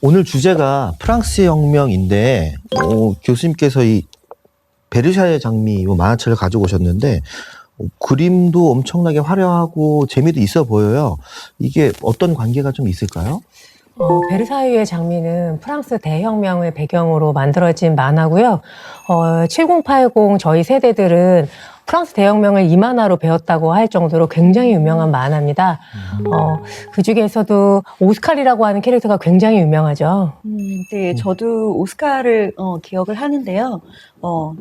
오늘 주제가 프랑스 혁명인데, 교수님께서 이 베르사유의 장미 이 만화책을 가지고 오셨는데, 그림도 엄청나게 화려하고 재미도 있어 보여요. 이게 어떤 관계가 좀 있을까요? 베르사유의 장미는 프랑스 대혁명을 배경으로 만들어진 만화고요. 7080 저희 세대들은 프랑스 대혁명을 이 만화로 배웠다고 할 정도로 굉장히 유명한 만화입니다. 그 중에서도 오스칼이라고 하는 캐릭터가 굉장히 유명하죠. 네, 저도 오스카를 기억을 하는데요.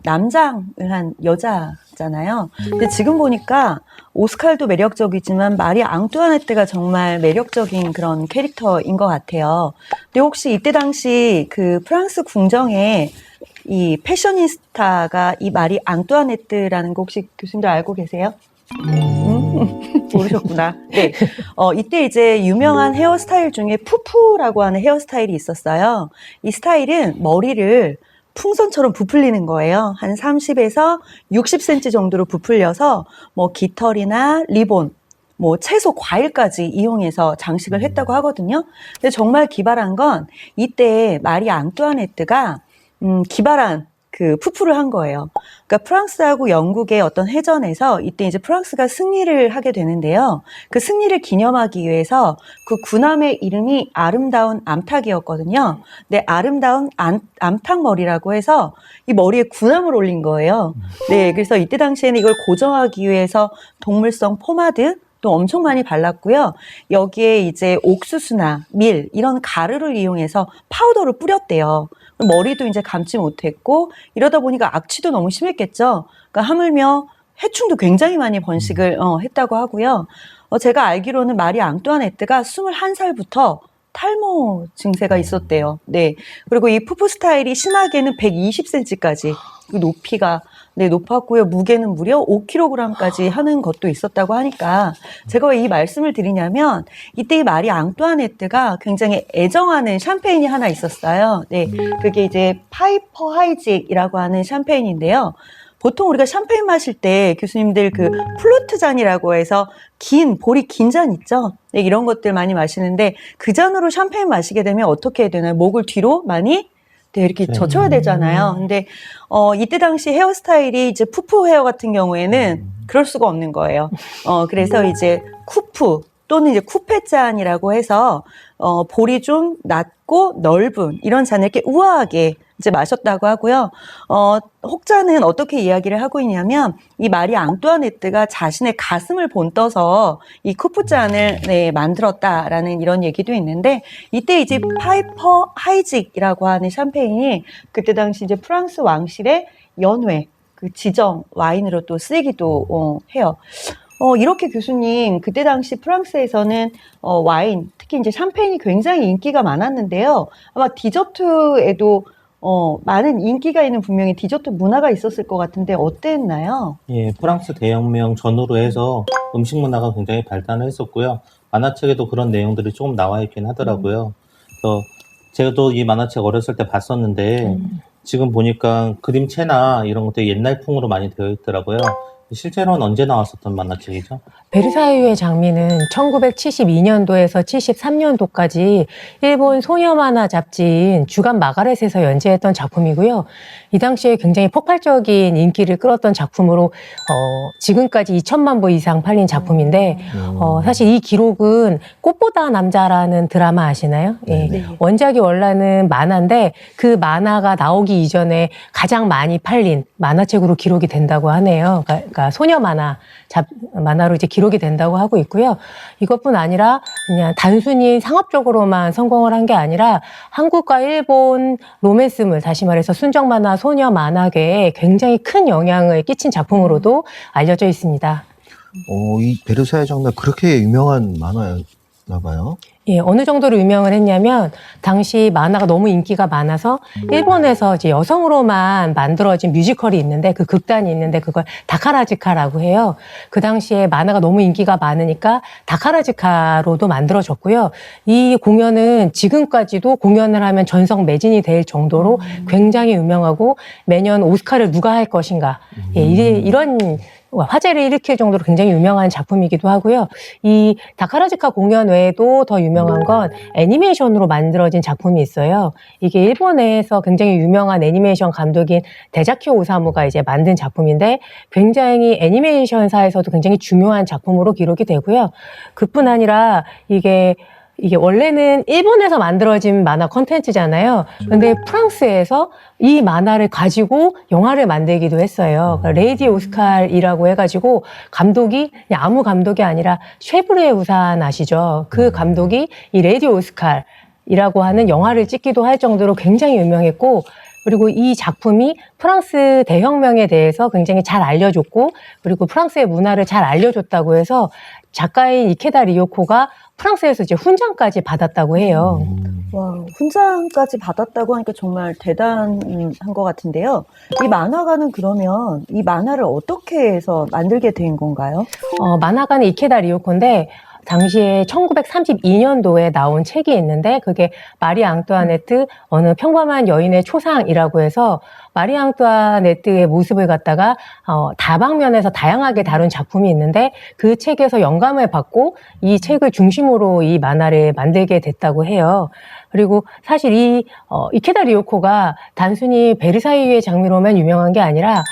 남장을 한 여자잖아요. 근데 지금 보니까 오스칼도 매력적이지만 마리 앙뚜아네트가 정말 매력적인 그런 캐릭터인 것 같아요. 근데 혹시 이때 당시 그 프랑스 궁정에 이 패셔니스타가 이 마리 앙뚜아네트라는 거 혹시 교수님들 알고 계세요? 모르셨구나. 네. 이때 이제 유명한 헤어스타일 중에 푸푸라고 하는 헤어스타일이 있었어요. 이 스타일은 머리를 풍선처럼 부풀리는 거예요. 한 30에서 60cm 정도로 부풀려서 뭐 깃털이나 리본, 뭐 채소, 과일까지 이용해서 장식을 했다고 하거든요. 근데 정말 기발한 건 이때 마리 앙뚜아네트가 기발한 그 푸푸를 한 거예요. 그러니까 프랑스하고 영국의 어떤 해전에서 이때 이제 프랑스가 승리를 하게 되는데요. 그 승리를 기념하기 위해서 그 군함의 이름이 아름다운 암탉이었거든요. 근데 아름다운 암탉머리라고 해서 이 머리에 군함을 올린 거예요. 네, 그래서 이때 당시에는 이걸 고정하기 위해서 동물성 포마드 또 엄청 많이 발랐고요. 여기에 이제 옥수수나 밀 이런 가루를 이용해서 파우더를 뿌렸대요. 머리도 이제 감지 못했고 이러다 보니까 악취도 너무 심했겠죠. 그러니까 하물며 해충도 굉장히 많이 번식을 했다고 하고요. 제가 알기로는 마리 앙뚜아네트가 21살부터 탈모 증세가 있었대요. 네. 그리고 이 푸푸 스타일이 심하게는 120cm까지 그 높이가 높았고요. 무게는 무려 5kg까지 하는 것도 있었다고 하니까 제가 왜 이 말씀을 드리냐면 이때 이 마리 앙뚜아네트가 굉장히 애정하는 샴페인이 하나 있었어요. 네. 그게 이제 파이퍼 하이직이라고 하는 샴페인인데요. 보통 우리가 샴페인 마실 때 교수님들 그 플루트 잔이라고 해서 볼이 긴 잔 있죠? 네, 이런 것들 많이 마시는데 그 잔으로 샴페인 마시게 되면 어떻게 해야 되나요? 목을 뒤로 많이 이렇게 젖혀야 되잖아요. 근데 이때 당시 헤어스타일이 이제 푸푸 헤어 같은 경우에는 그럴 수가 없는 거예요. 그래서 이제 쿠프 또는 이제 쿠페잔이라고 해서 볼이 좀 낮고 넓은 이런 잔을 이렇게 우아하게 이제 마셨다고 하고요. 혹자는 어떻게 이야기를 하고 있냐면 이 마리 앙뚜아네트가 자신의 가슴을 본떠서 이 쿠프잔을 만들었다라는 이런 얘기도 있는데 이때 이제 파이퍼 하이직이라고 하는 샴페인이 그때 당시 이제 프랑스 왕실의 연회 그 지정 와인으로 또 쓰이기도 해요. 이렇게 교수님, 그때 당시 프랑스에서는 와인, 특히 이제 샴페인이 굉장히 인기가 많았는데요. 아마 디저트에도 많은 인기가 있는 분명히 디저트 문화가 있었을 것 같은데 어땠나요? 예, 프랑스 대혁명 전후로 해서 음식 문화가 굉장히 발달을 했었고요. 만화책에도 그런 내용들이 조금 나와 있긴 하더라고요. 그래서 제가 이 만화책 어렸을 때 봤었는데 지금 보니까 그림체나 이런 것들이 옛날풍으로 많이 되어 있더라고요. 실제로는 언제 나왔었던 만화책이죠? 베르사유의 장미는 1972년도에서 73년도까지 일본 소녀 만화 잡지인 주간 마가렛에서 연재했던 작품이고요. 이 당시에 굉장히 폭발적인 인기를 끌었던 작품으로 지금까지 2천만 부 이상 팔린 작품인데 사실 이 기록은 꽃보다 남자라는 드라마 아시나요? 예. 네. 원작이 원래는 만화인데 그 만화가 나오기 이전에 가장 많이 팔린 만화책으로 기록이 된다고 하네요. 그러니까 소녀 만화로 이제 기록이 된다고 하고 있고요. 이것뿐 아니라 그냥 단순히 상업적으로만 성공을 한 게 아니라 한국과 일본 로맨스물, 다시 말해서 순정 만화, 소녀 만화계에 굉장히 큰 영향을 끼친 작품으로도 알려져 있습니다. 이 베르사유 장미 그렇게 유명한 만화였나 봐요. 예, 어느 정도로 유명을 했냐면 당시 만화가 너무 인기가 많아서 일본에서 이제 여성으로만 만들어진 뮤지컬이 있는데 그 극단이 있는데 그걸 다카라지카라고 해요. 그 당시에 만화가 너무 인기가 많으니까 다카라지카로도 만들어졌고요. 이 공연은 지금까지도 공연을 하면 전성 매진이 될 정도로 굉장히 유명하고 매년 오스카를 누가 할 것인가. 예, 이런 화제를 일으킬 정도로 굉장히 유명한 작품이기도 하고요. 이 다카라지카 공연 외에도 더 유명한 유명한 건 애니메이션으로 만들어진 작품이 있어요. 이게 일본에서 굉장히 유명한 애니메이션 감독인 데자키 오사무가 이제 만든 작품인데 굉장히 애니메이션사에서도 굉장히 중요한 작품으로 기록이 되고요. 그뿐 아니라 이게 원래는 일본에서 만들어진 만화 콘텐츠잖아요. 근데 프랑스에서 이 만화를 가지고 영화를 만들기도 했어요. 그러니까 레이디 오스칼이라고 해가지고 감독이 그냥 아무 감독이 아니라 쉐브르의 우산 아시죠? 그 감독이 이 레이디 오스칼이라고 하는 영화를 찍기도 할 정도로 굉장히 유명했고, 그리고 이 작품이 프랑스 대혁명에 대해서 굉장히 잘 알려줬고, 그리고 프랑스의 문화를 잘 알려줬다고 해서 작가인 이케다 리오코가 프랑스에서 이제 훈장까지 받았다고 해요. 와, 훈장까지 받았다고 하니까 정말 대단한 것 같은데요. 이 만화가는 그러면 이 만화를 어떻게 해서 만들게 된 건가요? 만화가는 이케다 리오코인데 당시에 1932년도에 나온 책이 있는데 그게 마리 앙뚜아네트 어느 평범한 여인의 초상이라고 해서 마리 앙뚜아네트의 모습을 갖다가 다방면에서 다양하게 다룬 작품이 있는데 그 책에서 영감을 받고 이 책을 중심으로 이 만화를 만들게 됐다고 해요. 그리고 사실 이 이케다 리오코가 단순히 베르사유의 장미로만 유명한 게 아니라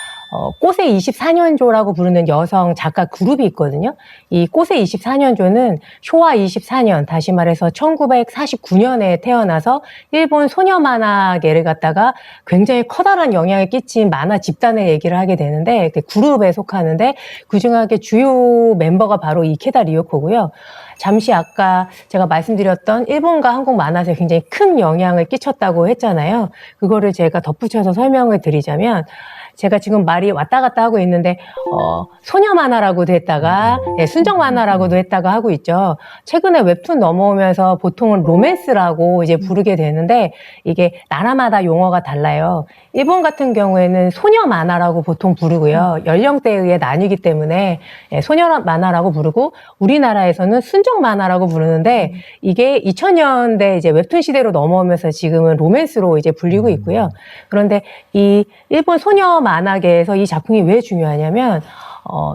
꽃의 24년조라고 부르는 여성 작가 그룹이 있거든요. 이 꽃의 24년조는 쇼와 24년, 다시 말해서 1949년에 태어나서 일본 소녀 만화계를 갖다가 굉장히 커다란 영향을 끼친 만화 집단의 얘기를 하게 되는데 그 그룹에 속하는데 그중에 주요 멤버가 바로 이케다 리오코고요. 잠시 아까 제가 말씀드렸던 일본과 한국 만화에 굉장히 큰 영향을 끼쳤다고 했잖아요. 그거를 제가 덧붙여서 설명을 드리자면 제가 지금 말이 왔다 갔다 하고 있는데 소녀 만화라고도 했다가 순정 만화라고도 했다가 하고 있죠. 최근에 웹툰 넘어오면서 보통은 로맨스라고 이제 부르게 되는데 이게 나라마다 용어가 달라요. 일본 같은 경우에는 소녀 만화라고 보통 부르고요. 연령대에 의해 나뉘기 때문에 소녀 만화라고 부르고 우리나라에서는 순정 만화라고 부르는데 이게 2000년대 이제 웹툰 시대로 넘어오면서 지금은 로맨스로 이제 불리고 있고요. 그런데 이 일본 소녀 만화계에서 이 작품이 왜 중요하냐면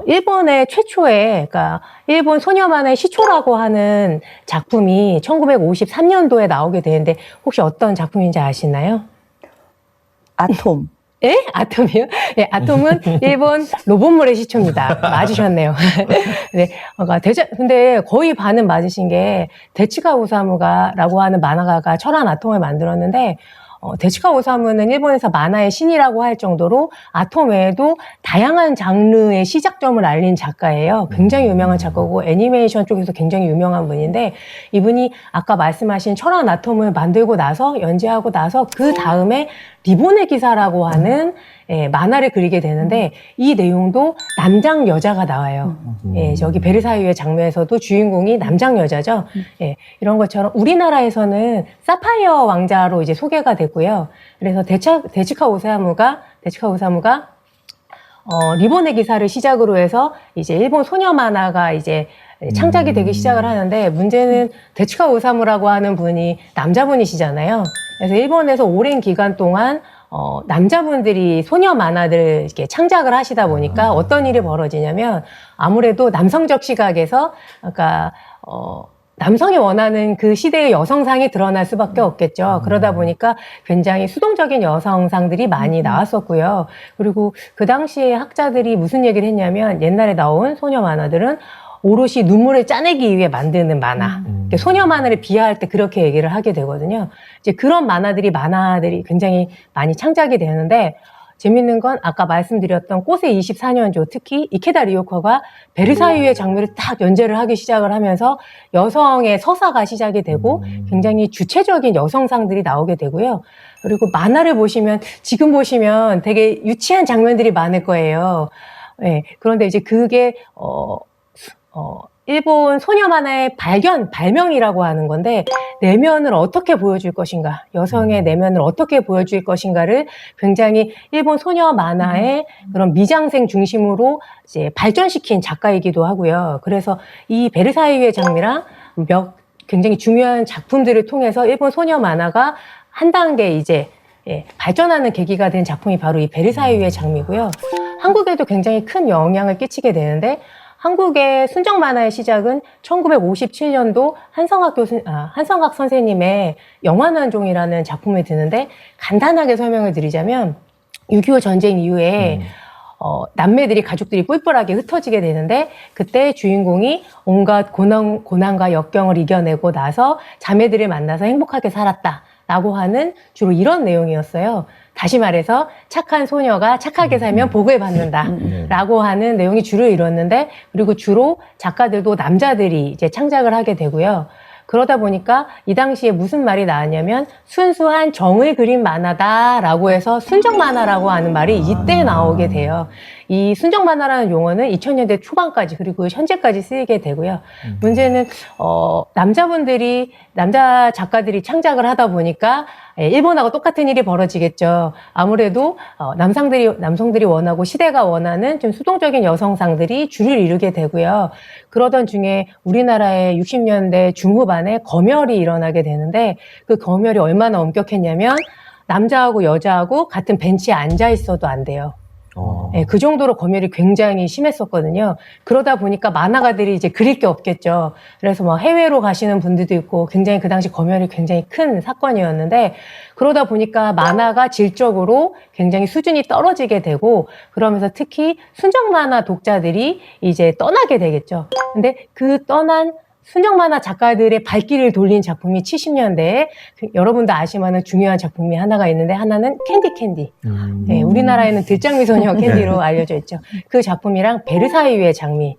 일본의 최초의 그러니까 일본 소녀 만화의 시초라고 하는 작품이 1953년도에 나오게 되는데 혹시 어떤 작품인지 아시나요? 아톰. 예? 아톰이요? 예, 아톰은 일본 로봇물의 시초입니다. 맞으셨네요. 네, 근데 거의 반은 맞으신 게 데치카 오사무가라고 하는 만화가가 철한 아톰을 만들었는데 데치카 오사무는 일본에서 만화의 신이라고 할 정도로 아톰 외에도 다양한 장르의 시작점을 알린 작가예요. 굉장히 유명한 작가고 애니메이션 쪽에서 굉장히 유명한 분인데 이분이 아까 말씀하신 철한 아톰을 만들고 나서 연재하고 나서 그 다음에 리본의 기사라고 하는 만화를 그리게 되는데 이 내용도 남장 여자가 나와요. 저기 베르사유의 장면에서도 주인공이 남장 여자죠. 이런 것처럼 우리나라에서는 사파이어 왕자로 이제 소개가 됐고요. 그래서 데치카 오사무가 리본의 기사를 시작으로 해서 이제 일본 소녀 만화가 이제 창작이 되기 시작을 하는데 문제는 데치카 오사무라고 하는 분이 남자분이시잖아요. 그래서 일본에서 오랜 기간 동안 남자분들이 소녀 만화들을 이렇게 창작을 하시다 보니까 어떤 일이 벌어지냐면 아무래도 남성적 시각에서 그러니까 남성이 원하는 그 시대의 여성상이 드러날 수밖에 없겠죠. 그러다 보니까 굉장히 수동적인 여성상들이 많이 나왔었고요. 그리고 그 당시에 학자들이 무슨 얘기를 했냐면 옛날에 나온 소녀 만화들은 오롯이 눈물을 짜내기 위해 만드는 만화. 소녀 만화를 비하할 때 그렇게 얘기를 하게 되거든요. 이제 그런 만화들이 굉장히 많이 창작이 되는데 재밌는 건 아까 말씀드렸던 꽃의 24년조, 특히 이케다 리오코가 베르사유의 장면을 딱 연재를 하기 시작을 하면서 여성의 서사가 시작이 되고 굉장히 주체적인 여성상들이 나오게 되고요. 그리고 만화를 보시면 지금 보시면 되게 유치한 장면들이 많을 거예요. 네, 그런데 이제 그게 일본 소녀 만화의 발명이라고 하는 건데 내면을 어떻게 보여줄 것인가, 여성의 내면을 어떻게 보여줄 것인가를 굉장히 일본 소녀 만화의 그런 미장생 중심으로 이제 발전시킨 작가이기도 하고요. 그래서 이 베르사유의 장미랑 굉장히 중요한 작품들을 통해서 일본 소녀 만화가 한 단계 이제 발전하는 계기가 된 작품이 바로 이 베르사유의 장미고요. 한국에도 굉장히 큰 영향을 끼치게 되는데 한국의 순정 만화의 시작은 1957년도 한성학 선생님의 영환원종이라는 작품을 드는데 간단하게 설명을 드리자면 6.25 전쟁 이후에 남매들이 가족들이 뿔뿔하게 흩어지게 되는데 그때 주인공이 온갖 고난과 역경을 이겨내고 나서 자매들을 만나서 행복하게 살았다라고 하는 주로 이런 내용이었어요. 다시 말해서 착한 소녀가 착하게 살면 복을 받는다라고 하는 내용이 주를 이뤘는데 그리고 주로 작가들도 남자들이 이제 창작을 하게 되고요. 그러다 보니까 이 당시에 무슨 말이 나왔냐면 순수한 정을 그린 만화다라고 해서 순정 만화라고 하는 말이 이때 나오게 돼요. 이 순정 만화라는 용어는 2000년대 초반까지 그리고 현재까지 쓰이게 되고요. 문제는 남자 작가들이 창작을 하다 보니까 일본하고 똑같은 일이 벌어지겠죠. 아무래도 남성들이 원하고 시대가 원하는 좀 수동적인 여성상들이 주를 이루게 되고요. 그러던 중에 우리나라의 60년대 중후반에 검열이 일어나게 되는데 그 검열이 얼마나 엄격했냐면 남자하고 여자하고 같은 벤치에 앉아 있어도 안 돼요. 네, 그 정도로 검열이 굉장히 심했었거든요. 그러다 보니까 만화가들이 이제 그릴 게 없겠죠. 그래서 뭐 해외로 가시는 분들도 있고 굉장히 그 당시 검열이 굉장히 큰 사건이었는데 그러다 보니까 만화가 질적으로 굉장히 수준이 떨어지게 되고 그러면서 특히 순정 만화 독자들이 이제 떠나게 되겠죠. 근데 그 떠난 순정 만화 작가들의 발길을 돌린 작품이 70년대에 여러분도 아시만한 중요한 작품이 하나가 있는데 하나는 캔디. 네, 우리나라에는 들장미소녀 캔디로 알려져 있죠. 그 작품이랑 베르사유의 장미,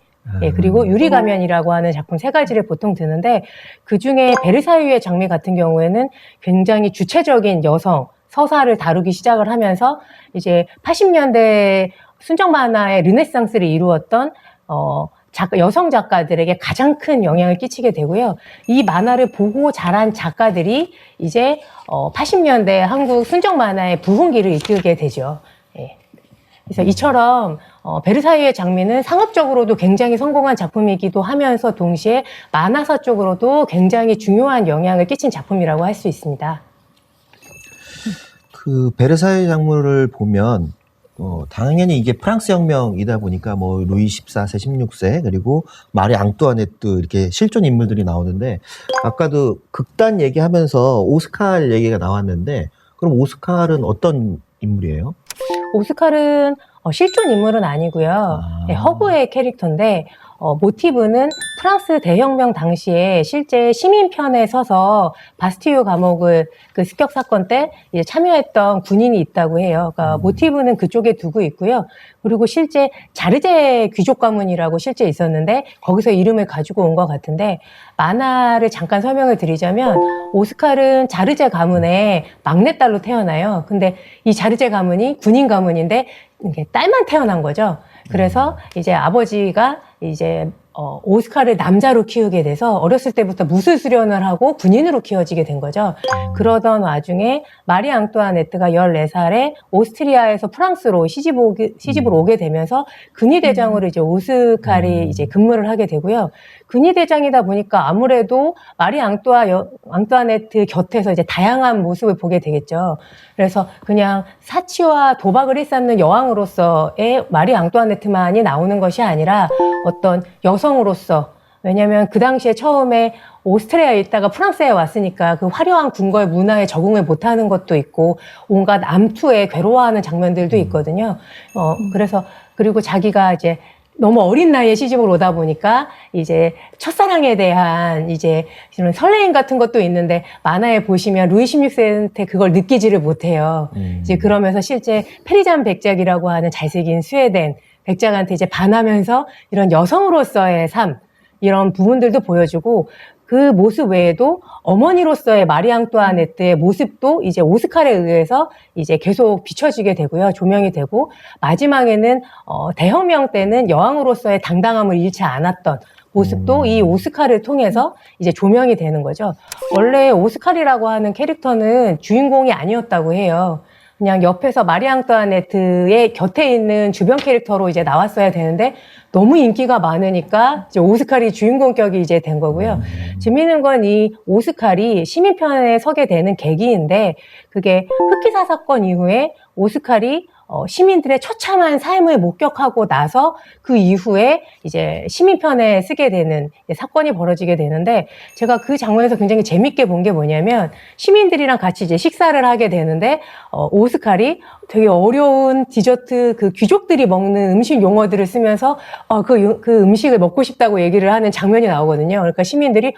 그리고 유리가면이라고 하는 작품 세 가지를 보통 드는데 그중에 베르사유의 장미 같은 경우에는 굉장히 주체적인 여성 서사를 다루기 시작을 하면서 이제 80년대 순정 만화의 르네상스를 이루었던 여성 작가들에게 가장 큰 영향을 끼치게 되고요. 이 만화를 보고 자란 작가들이 이제 80년대 한국 순정 만화의 부흥기를 이끌게 되죠. 예. 그래서 이처럼 베르사유의 장미는 상업적으로도 굉장히 성공한 작품이기도 하면서 동시에 만화사 쪽으로도 굉장히 중요한 영향을 끼친 작품이라고 할 수 있습니다. 그 베르사유 장물을 보면 당연히 이게 프랑스 혁명이다 보니까 뭐 루이 14세, 16세 그리고 마리 앙뚜아네트 이렇게 실존 인물들이 나오는데 아까도 극단 얘기하면서 오스칼 얘기가 나왔는데 그럼 오스칼은 어떤 인물이에요? 오스칼은 실존 인물은 아니고요. 네, 허브의 캐릭터인데 모티브는 프랑스 대혁명 당시에 실제 시민편에 서서 바스티유 감옥을 그 습격 사건 때 이제 참여했던 군인이 있다고 해요. 그러니까 모티브는 그쪽에 두고 있고요. 그리고 실제 자르제 귀족 가문이라고 실제 있었는데 거기서 이름을 가지고 온 것 같은데 만화를 잠깐 설명을 드리자면 오스칼은 자르제 가문의 막내딸로 태어나요. 근데 이 자르제 가문이 군인 가문인데 이게 딸만 태어난 거죠. 그래서 이제 아버지가 이제 오스칼을 남자로 키우게 돼서 어렸을 때부터 무술 수련을 하고 군인으로 키워지게 된 거죠. 그러던 와중에 마리 앙뚜아네트가 14살에 오스트리아에서 프랑스로 시집을 오게 되면서 근위대장으로 이제 오스칼이 이제 근무를 하게 되고요. 근위대장이다 보니까 아무래도 마리 앙뚜아네트 곁에서 이제 다양한 모습을 보게 되겠죠. 그래서 그냥 사치와 도박을 일삼는 여왕으로서의 마리 앙뚜아네트만이 나오는 것이 아니라 어떤 여성으로서 왜냐하면 그 당시에 처음에 오스트리아에 있다가 프랑스에 왔으니까 그 화려한 궁궐 문화에 적응을 못하는 것도 있고 온갖 암투에 괴로워하는 장면들도 있거든요. 그래서 그리고 자기가 이제 너무 어린 나이에 시집을 오다 보니까 이제 첫사랑에 대한 이제 이런 설레임 같은 것도 있는데 만화에 보시면 루이 16세한테 그걸 느끼지를 못해요. 이제 그러면서 실제 페리잔 백작이라고 하는 잘생긴 스웨덴 백작한테 이제 반하면서 이런 여성으로서의 삶 이런 부분들도 보여주고 그 모습 외에도 어머니로서의 마리 앙뚜아네트의 모습도 이제 오스칼에 의해서 이제 계속 비춰지게 되고요. 조명이 되고 마지막에는 대혁명 때는 여왕으로서의 당당함을 잃지 않았던 모습도 이 오스칼을 통해서 이제 조명이 되는 거죠. 원래 오스칼이라고 하는 캐릭터는 주인공이 아니었다고 해요. 그냥 옆에서 마리 앙뚜아네트의 곁에 있는 주변 캐릭터로 이제 나왔어야 되는데 너무 인기가 많으니까 이제 오스칼이 주인공격이 이제 된 거고요. 재미있는 건 이 오스칼이 시민편에 서게 되는 계기인데 그게 흑기사 사건 이후에 오스칼이 시민들의 처참한 삶을 목격하고 나서 그 이후에 이제 시민편에 쓰게 되는 사건이 벌어지게 되는데, 제가 그 장면에서 굉장히 재밌게 본 게 뭐냐면, 시민들이랑 같이 이제 식사를 하게 되는데 오스칼이 되게 어려운 디저트, 그 귀족들이 먹는 음식 용어들을 쓰면서 그 음식을 먹고 싶다고 얘기를 하는 장면이 나오거든요. 그러니까 시민들이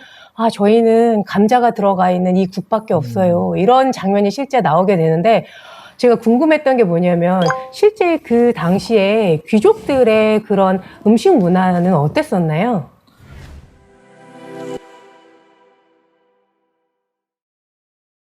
저희는 감자가 들어가 있는 이 국밖에 없어요. 이런 장면이 실제 나오게 되는데, 제가 궁금했던 게 뭐냐면 실제 그 당시에 귀족들의 그런 음식 문화는 어땠었나요?